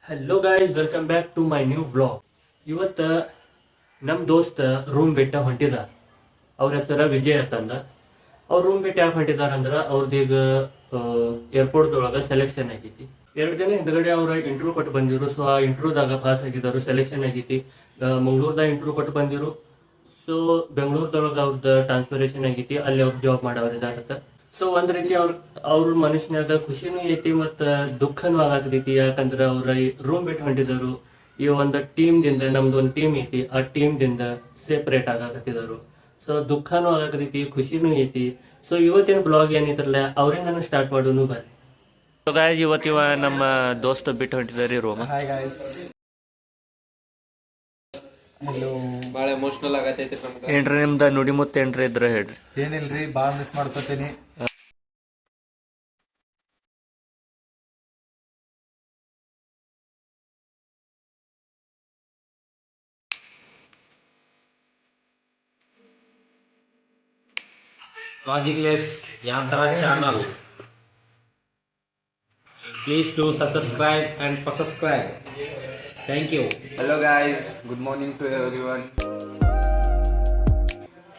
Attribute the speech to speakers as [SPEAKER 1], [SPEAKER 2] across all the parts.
[SPEAKER 1] Hello guys, welcome back to my new blog. ಇವತ್ತು ನಮ್ಮ ದೋಸ್ತ ರೂಮ್ ಬಿಟ್ಟ ಹೊಂಟಿದ. ಅವ್ರ ಹೆಸರ ವಿಜಯ್ ಅಂತಂದ. ಅವ್ರ ರೂಮ್ ಬಿಟ್ಟು ಯಾಕೆ ಹೊಂಟಿದಾರ ಅಂದ್ರೆ ಅವ್ರದೀಗ ಏರ್ಪೋರ್ಟ್ದೊಳಗೆ ಸೆಲೆಕ್ಷನ್ ಆಗೈತಿ. 2 ದಿನ ಹಿಂದ್ಗಡೆ ಅವ್ರ ಇಂಟರ್ವ್ಯೂ ಕೊಟ್ಟು ಬಂದಿರು. ಸೊ ಆ ಇಂಟರ್ವ್ಯೂದಾಗ ಪಾಸ್ ಆಗಿದ್ದಾರೆ, ಸೆಲೆಕ್ಷನ್ ಆಗೈತಿ. ಮಂಗ್ಳೂರ್ದಾಗ ಇಂಟರ್ವ್ಯೂ ಕೊಟ್ಟು ಬಂದಿರು. ಸೊ ಬೆಂಗಳೂರದೊಳಗೆ ಅವ್ರದ್ದು ಟ್ರಾನ್ಸ್ಫರೇಷನ್ ಆಗೈತಿ, ಅಲ್ಲಿ ಅವ್ರು ಜಾಬ್ ಮಾಡೋರಿದಾರತ್ತ. ಸೊ ಒಂದ್ ರೀತಿ ಅವ್ರ ಮನುಷ್ಯನಾಗ ಖುಷಿನೂ ಐತಿ ಮತ್ತ ದುಃಖನೂ ಆಗತೈತಿ. ಯಾಕಂದ್ರೆ ಅವ್ರ ರೂಮ್ ಬಿಟ್ಟು ಹೊಂಟಿದರು. ಈ ಒಂದು ಟೀಮ್ದಿಂದ, ನಮ್ದು ಒಂದು ಟೀಮ್ ಐತಿ, ಆ ಟೀಮ್ದಿಂದ ಸೆಪರೇಟ್ ಆಗಕತ್ತಿದರು. ಸೊ ದುಃಖನೂ ಆಗತೈತಿ, ಖುಷಿನೂ ಐತಿ. ಸೊ ಇವತ್ತಿನ ಬ್ಲಾಗ್ ಏನೈತ್ರಲ್ಲ ಅವ್ರಿಂದ ಸ್ಟಾರ್ಟ್ ಮಾಡೋನು ಬರ್ರಿ. ಸೊ ಗಾಯ್ಸ್, ಇವತ್ತಿವ ನಮ್ಮ ದೋಸ್ತ ಬಿಟ್ಟು ಹೊಂಟಿದಾರಿ ರೂಮ್.
[SPEAKER 2] Hi guys. ಹಲೋ. ಭಾಳ ಎಮೋಷನಲ್ ಆಗತೈತಿ ನಮ್ಗೆ.
[SPEAKER 1] ಏನ್ರಿ ನಿಮ್ದ ನುಡಿ ಮುತ್ತ ಏನ್ರಿ ಇದ್ರ ಹೇಳ್ರಿ.
[SPEAKER 2] ಏನಿಲ್ರಿ, ಭಾಳ ಮಿಸ್ ಮಾಡ್ಕೊತೀನಿ.
[SPEAKER 3] Logicless Yantra channel. Please do subscribe and subscribe. Thank you.
[SPEAKER 4] Hello guys, good morning to everyone.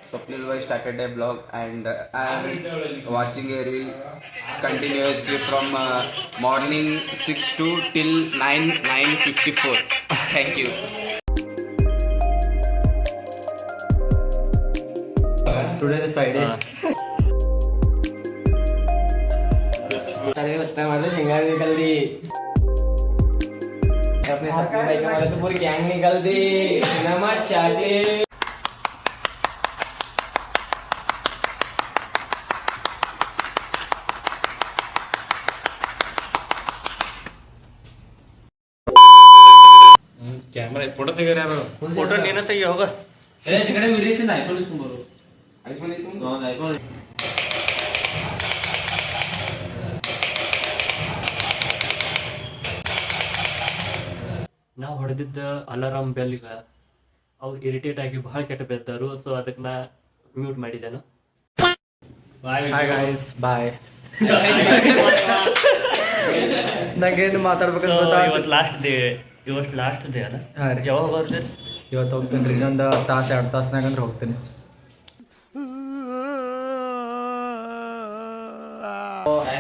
[SPEAKER 4] Swapnil Bhai started a blog and I am watching a reel continuously from morning 6 to till 9:54. Thank you.
[SPEAKER 2] Today is Friday.
[SPEAKER 5] अरे लगता है सिंगार निकल दी, अपने सबके भाई का तो पूरी गैंग निकल दी। नमक चाटे
[SPEAKER 3] ಕ್ಯಾಮ್ರಾ ಫೋಟೋ ತೆಗೆಯರ ಯಾರು?
[SPEAKER 1] ಫೋಟೋ ನೀನ ತೆಗಿ ಹೋಗ.
[SPEAKER 3] ಕಡೆ ವಿರೇಶನ್ ಐಫೋನ್ ಇಸ್ಕೊಂಬರು. ಐಫೋನ್
[SPEAKER 1] ನಾವು ಹೊಡೆದಿದ್ದ ಅಲಾರಾಮ್ ಬೆಲ್ಗ ಅವ್ರು ಇರಿಟೇಟ್ ಆಗಿ ಬಹಳ ಕೆಟ್ಟ ಬೆದ್ದಾರು. ಸೊ ಅದಕ್ಕೆ ನಾ ಮ್ಯೂಟ್ ಮಾಡಿದ್ದೇನು.
[SPEAKER 2] ಹಾಯ್ ಗಾಯ್ಸ್, ಬಾಯ್. ನಂಗೇನು ಮಾತಾಡ್ಬೇಕಂತ
[SPEAKER 1] ಇವತ್ತು ಲಾಸ್ಟ್ ಡೇ ಅಲ್ಲ?
[SPEAKER 2] ಹಾಂ ರೀ.
[SPEAKER 1] ಯಾವಾಗ ಬರ್ತೀರಿ?
[SPEAKER 2] ಇವತ್ತು ಹೋಗ್ತೀನಿ ರೀ, ಇನ್ನೊಂದು ತಾಸು 2 ತಾಸ್ನಾಗ ಅಂದ್ರೆ ಹೋಗ್ತೀನಿ.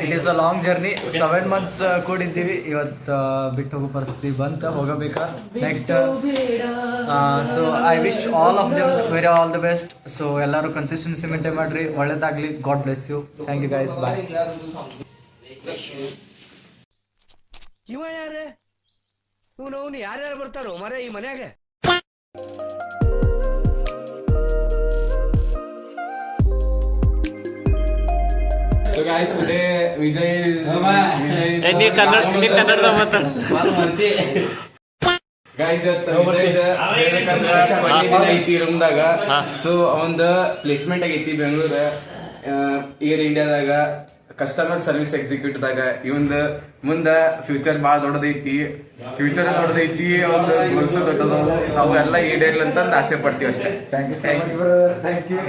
[SPEAKER 2] It is a long journey. 7 months ಕೂಡಿದ್ದೀವಿ. ಇವತ್ತು ಬಿಟ್ಟು ಹೋಗೋ ಪರಿಸ್ಥಿತಿ ಬಂತ, ಹೋಗಬೇಕಾ next. So I wish all of them very all the best. So ಎಲ್ಲರೂ ಕನ್ಸಿಸ್ಟೆನ್ಸಿ ಮೇಂಟೈನ್ ಮಾಡ್ರಿ, ಒಳ್ಳೇದಾಗ್ಲಿ. God bless you. Thank you guys, bye.
[SPEAKER 6] ಇವ ಯಾರೇ ಇವನು ಯಾರ್ಯಾರು ಬರ್ತಾರೋ ಮರ ಈ ಮನ್ಯಾಗ?
[SPEAKER 4] So guys, today Vijay is guys ಐತಿ ರೂಮ್ದಾಗ. ಸೊ ಅವಂದ ಪ್ಲೇಸ್ಮೆಂಟ್ ಆಗೈತಿ ಬೆಂಗಳೂರ ಏರ್ ಇಂಡಿಯಾದಾಗ ಕಸ್ಟಮರ್ ಸರ್ವಿಸ್ ಎಕ್ಸಿಕ್ಯೂಟಿವ್ದಾಗ. ಇವಂದ ಮುಂದ ಫ್ಯೂಚರ್ ಭಾಳ ದೊಡ್ಡದೈತಿ, ಅವಂದು ಮನಸ್ಸು ದೊಡ್ಡದವು, ಅವೆಲ್ಲ ಈಡೇರ್ಲಿ ಅಂತ ಆಸೆ ಪಡ್ತೀವಿ ಅಷ್ಟೇ.
[SPEAKER 2] Thank you.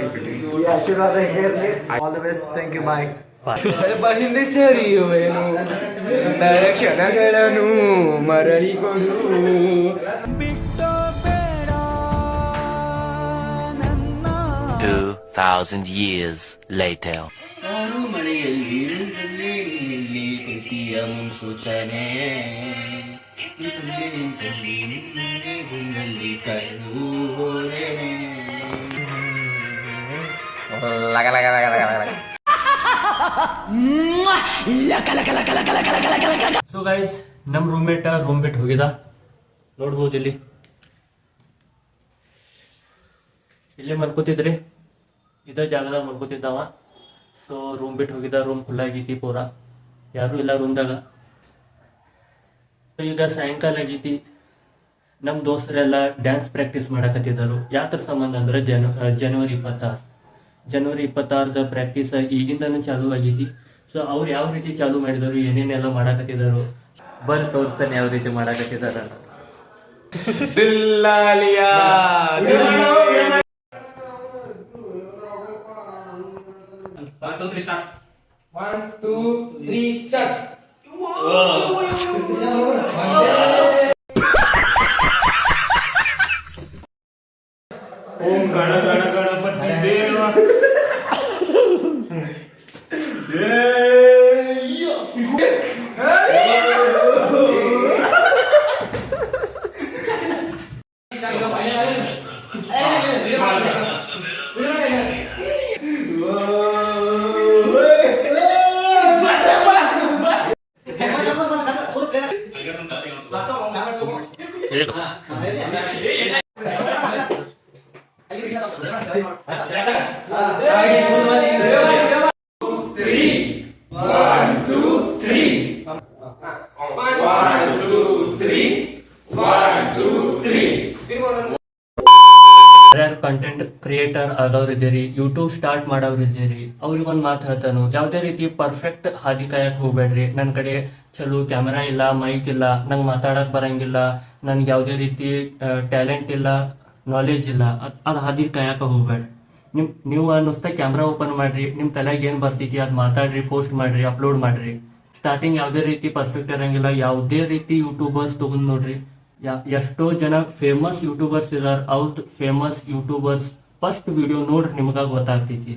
[SPEAKER 2] ಈ ಆಶೀರ್ವಾದ ಹಿಂಗೆ ಇರಲಿ. All the best. Thank you, bye.
[SPEAKER 5] ಸ್ವಲ್ಪ ಹಿಂದೆ ಸರಿಯುವೆನು, ಸುಂದರ ಕ್ಷಣಗಳನ್ನು ಮರಳಿಕೊಡು.
[SPEAKER 7] 2,000 years later.
[SPEAKER 4] ಮಳೆಯಲ್ಲಿ ಪ್ರೀತಿಯ ಮುನ್ಸೂಚನೆ ಗುಂಗಲ್ಲಿ ಕಣ್ಣೂರೇನೆ.
[SPEAKER 1] ಸೊ ಗೈಸ್, ನಮ್ಮ ರೂಮ್ ಬಿಟ್ಟು ಹೋಗಿದ. ನೋಡ್ಬೋದು ಇಲ್ಲೇ ಮಲ್ಕೋತಿದ್ರಿ, ಇದ ಜಾಗದಾಗ ಮಲ್ಕೋತಿದ್ದಾವ. ಸೊ ರೂಮ್ ಬಿಟ್ಟು ಹೋಗಿದ. ರೂಮ್ ಫುಲ್ ಆಗೈತಿ, ಪೂರಾ ಯಾರು ಇಲ್ಲ ರೂಮ್ದಾಗ. ಈಗ ಸಾಯಂಕಾಲ ಆಗೈತಿ. ನಮ್ಮ ದೋಸ್ತರೆಲ್ಲ ಡ್ಯಾನ್ಸ್ ಪ್ರಾಕ್ಟೀಸ್ ಮಾಡಕತ್ತಿದ್ದರು. ಯಾತ್ರ ಸಂಬಂಧ ಅಂದ್ರೆ ಜನವರಿ 26 ಪ್ರಾಕ್ಟೀಸ್ ಈಗಿಂದನೂ ಚಾಲೂ ಆಗೈತಿ. ಸೊ ಅವ್ರು ಯಾವ ರೀತಿ ಚಾಲೂ ಮಾಡಿದರು, ಏನೇನೆಲ್ಲ ಮಾಡಕತ್ತಿದರು ಬರ್ರಿ ತೋರಿಸ್ತಾನೆ ಯಾವ ರೀತಿ ಮಾಡಕತ್ತಿದಾರ.
[SPEAKER 3] One, two, three, start.
[SPEAKER 5] 1, 2, 3 start.
[SPEAKER 1] ಯಾರ್ಯಾರು ಕಂಟೆಂಟ್ ಕ್ರಿಯೇಟರ್ ಆಗೋರಿದ್ದೀರಿ, ಯೂಟ್ಯೂಬ್ ಸ್ಟಾರ್ಟ್ ಮಾಡೋರಿದ್ದೀರಿ, ಅವ್ರಿಗೆ ಒಂದು ಮಾತು ಹೇಳ್ತಾನು, ಯಾವುದೇ ರೀತಿ ಪರ್ಫೆಕ್ಟ್ ಹಾದಿ ಕಾಯಕ್ ಹೋಗ್ಬೇಡ್ರಿ. ನನ್ನ ಕಡೆ ಚಲೋ ಕ್ಯಾಮೆರಾ ಇಲ್ಲ, ಮೈಕ್ ಇಲ್ಲ, ನಂಗೆ ಮಾತಾಡಕ್ ಬರಂಗಿಲ್ಲ, ನನ್ಗೆ ಯಾವುದೇ ರೀತಿ ಟ್ಯಾಲೆಂಟ್ ಇಲ್ಲ, ನಾಲೆಜ್ ಇಲ್ಲ, ಅದು ಹಾದಿ ಕಾಯಕ ಹೋಗ್ಬೇಡ್ರಿ. ನೀವು ನುಸ್ತ ಕ್ಯಾಮ್ರಾ ಓಪನ್ ಮಾಡ್ರಿ, ನಿಮ್ ತಲೆಗೆ ಏನ್ ಬರ್ತೈತಿ ಅದ್ ಮಾತಾಡ್ರಿ, ಪೋಸ್ಟ್ ಮಾಡ್ರಿ, ಅಪ್ಲೋಡ್ ಮಾಡ್ರಿ. ಸ್ಟಾರ್ಟಿಂಗ್ ಯಾವುದೇ ರೀತಿ ಪರ್ಫೆಕ್ಟ್ ಇರಂಗಿಲ್ಲ. ಯಾವುದೇ ರೀತಿ ಯೂಟ್ಯೂಬರ್ಸ್ ತಗೊಂಡ್ ನೋಡ್ರಿ, ಎಷ್ಟೋ ಜನ ಫೇಮಸ್ ಯೂಟ್ಯೂಬರ್ಸ್ ಇದಾರ. ಅವ್ರದ್ದು ಫೇಮಸ್ ಯೂಟ್ಯೂಬರ್ಸ್ ಫಸ್ಟ್ ವಿಡಿಯೋ ನೋಡ್ರಿ, ನಿಮ್ಗ ಗೊತ್ತಾಗ್ತೈತಿ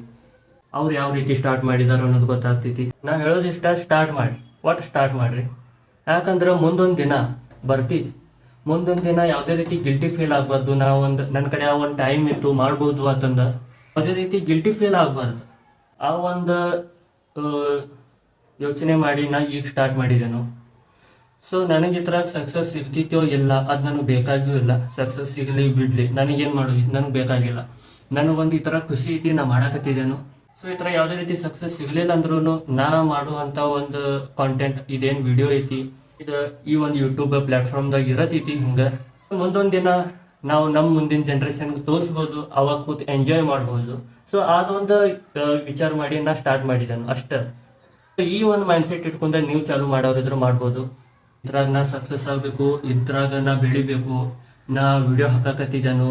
[SPEAKER 1] ಅವ್ರು ಯಾವ ರೀತಿ ಸ್ಟಾರ್ಟ್ ಮಾಡಿದಾರ ಅನ್ನೋದು ಗೊತ್ತಾಗ್ತೈತಿ. ನಾ ಹೇಳೋದಿಷ್ಟ, ಸ್ಟಾರ್ಟ್ ಮಾಡ್ರಿ. ಯಾಕಂದ್ರ ಮುಂದೊಂದ್ ದಿನ ಬರ್ತೈತಿ. ಮುಂದೊಂದ್ ದಿನ ಯಾವುದೇ ರೀತಿ ಗಿಲ್ಟಿ ಫೀಲ್ ಆಗ್ಬಾರ್ದು. ನನ್ನ ಕಡೆ ಆ ಒಂದ್ ಟೈಮ್ ಇತ್ತು ಮಾಡ್ಬೋದು ಅಂತಂದ ಯಾವುದೇ ರೀತಿ ಗಿಲ್ಟಿ ಫೀಲ್ ಆಗ್ಬಾರ್ದು. ಆ ಒಂದು ಯೋಚನೆ ಮಾಡಿ ನಾ ಈಗ ಸ್ಟಾರ್ಟ್ ಮಾಡಿದೆನು. ಸೊ ನನಗೆ ಇದ್ರಾಗ ಸಕ್ಸಸ್ ಸಿಗ್ತಿತ್ತೋ ಇಲ್ಲ ಅದು ನನಗೆ ಬೇಕಾಗಿಯೂ ಇಲ್ಲ. ಸಕ್ಸಸ್ ಸಿಗಲಿ ಬಿಡ್ಲಿ, ನನಗೇನು ಮಾಡೋದು, ನನಗೆ ಬೇಕಾಗಿಲ್ಲ. ನನಗೊಂದು ಈ ಥರ ಖುಷಿ ಐತಿ, ನಾ ಮಾಡಕತ್ತಿದ್ದೇನು. ಸೊ ಈ ಥರ ಯಾವುದೇ ರೀತಿ ಸಕ್ಸಸ್ ಸಿಗ್ಲಿಲ್ಲ ಅಂದ್ರೂ ನಾ ಮಾಡುವಂಥ ಒಂದು ಕಾಂಟೆಂಟ್ ಇದೇನು ವಿಡಿಯೋ ಐತಿ, ಇದು ಈ ಒಂದು ಯೂಟ್ಯೂಬ್ ಪ್ಲಾಟ್ಫಾರ್ಮ್ದಾಗ ಇರತೈತಿ. ಹಿಂಗೆ ಮುಂದೊಂದು ದಿನ ನಾವು ನಮ್ಮ ಮುಂದಿನ ಜನ್ರೇಷನ್ಗೆ ತೋರಿಸ್ಬೋದು, ಅವಾಗ ಕೂತ್ ಎಂಜಾಯ್ ಮಾಡ್ಬೋದು. ಸೊ ಅದೊಂದು ವಿಚಾರ ಮಾಡಿ ನಾ ಸ್ಟಾರ್ಟ್ ಮಾಡಿದ್ದೇನೆ ಅಷ್ಟೇ. ಈ ಒಂದು ಮೈಂಡ್ಸೆಟ್ ಇಟ್ಕೊಂಡ ನೀವು ಚಾಲು ಮಾಡೋರಿದ್ರು ಮಾಡ್ಬೋದು. ಇದ್ರಾಗ ನಾ ಸಕ್ಸಸ್ ಆಗಬೇಕು, ಇದ್ರಾಗ ನಾ ಬೆಳಿಬೇಕು, ನಾ ವಿಡಿಯೋ ಹಾಕಕತ್ತಿದ್ದೇನು,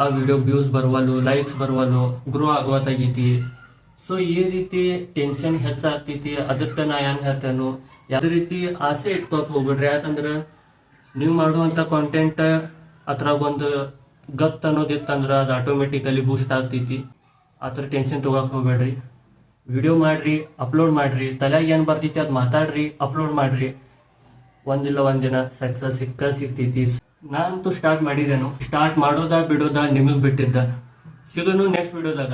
[SPEAKER 1] ಆ ವಿಡಿಯೋ ವ್ಯೂಸ್ ಬರುವಲ್ಲು, ಲೈಕ್ಸ್ ಬರುವಲ್ಲು, ಗ್ರೋ ಆಗುವತ್ತಾಗೈತಿ. ಸೊ ಈ ರೀತಿ ಟೆನ್ಷನ್ ಹೆಚ್ಚಾಗ್ತೈತಿ. ಅದಕ್ಕೆ ನಾ ಏನ್ ಹೇಳ್ತೇನು, ಯಾವುದೇ ರೀತಿ ಆಸೆ ಇಟ್ಕೋಕ್ ಹೋಗ್ಬಿಡ್ರಿ. ಯಾಕಂದ್ರೆ ನೀವು ಮಾಡುವಂಥ ಕಾಂಟೆಂಟ್ ಅದ್ರಾಗ ಒಂದು ಗತ್ ಅನ್ನೋದಿತ್ತಂದ್ರೆ ಅದು ಆಟೋಮೆಟಿಕಲಿ ಬೂಸ್ಟ್ ಆಗ್ತೈತಿ. ಆ ಥರ ಟೆನ್ಷನ್ ತೊಗೋಕ್ ಹೋಗ್ಬೇಡ್ರಿ. ವಿಡಿಯೋ ಮಾಡ್ರಿ, ಅಪ್ಲೋಡ್ ಮಾಡ್ರಿ, ತಲೆಯಾಗ ಏನು ಬರ್ತೈತಿ ಅದು ಮಾತಾಡ್ರಿ, ಅಪ್ಲೋಡ್ ಮಾಡ್ರಿ. ಒಂದಿಲ್ಲ ಒಂದಿನ ಸಕ್ಸಸ್ ಸಿಗ್ತೈತಿ. ನಾನಂತೂ ಸ್ಟಾರ್ಟ್ ಮಾಡಿದ್ದೇನು. ಸ್ಟಾರ್ಟ್ ಮಾಡೋದಾ ಬಿಡೋದಾ ನಿಮಗೆ ಬಿಟ್ಟಿದ್ದ. ಸಿಗೋನು ನೆಕ್ಸ್ಟ್ ವಿಡಿಯೋದಾಗ.